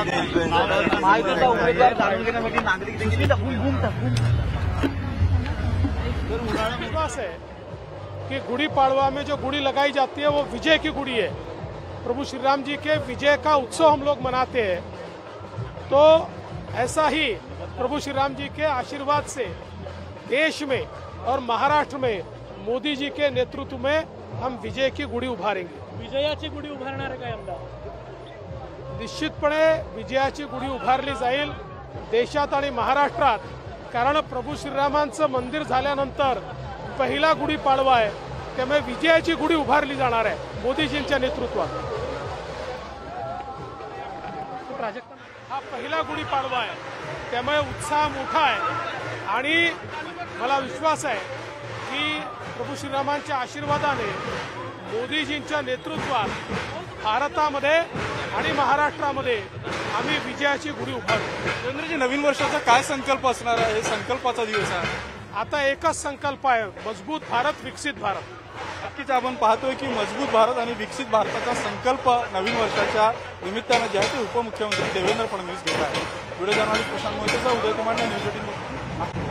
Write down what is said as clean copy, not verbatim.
महायुतीचा उमेदवार जाणून घेण्यासाठी नागरिक देखील विश्वास है कि गुड़ी पाड़वा में जो गुड़ी लगाई जाती है वो विजय की गुड़ी है। प्रभु श्री राम जी के विजय का उत्सव हम लोग मनाते हैं, तो ऐसा ही प्रभु श्री राम जी के आशीर्वाद से देश में और महाराष्ट्र में मोदी जी के नेतृत्व में हम विजय की गुड़ी उभारेंगे। विजयाची गुढी उभारणार आहे काय आमदार? निश्चितपणे विजयाची गुढी उभारली जाईल देशात आणि महाराष्ट्रात, कारण प्रभू श्रीरामांचं मंदिर झाल्यानंतर पहिला गुढी पाडवा आहे, त्यामुळे विजयाची गुढी उभारली जाणार आहे मोदीजींच्या नेतृत्वात। हा पहिला गुढी पाडवा आहे, त्यामुळे उत्साह मोठा आहे आणि मला विश्वास आहे की प्रभू श्रीरामांच्या आशीर्वादाने मोदीजींच्या नेतृत्वात भारतामध्ये आणि महाराष्ट्रामध्ये आम्ही विजयाची गुढी उभारू। देवेंद्रजी, नवीन वर्षाचा काय संकल्प असणार आहे? संकल्पाचा दिवस आहे। आता एकच संकल्प आहे, मजबूत भारत, विकसित भारत। नक्कीच आपण पाहतोय की मजबूत भारत आणि विकसित भारताचा संकल्प नवीन वर्षाच्या निमित्तानं जे आहे ते उपमुख्यमंत्री देवेंद्र फडणवीस घेत आहेत। Video journalist Prashant मोहितेचा, Uday Kumar, news 18।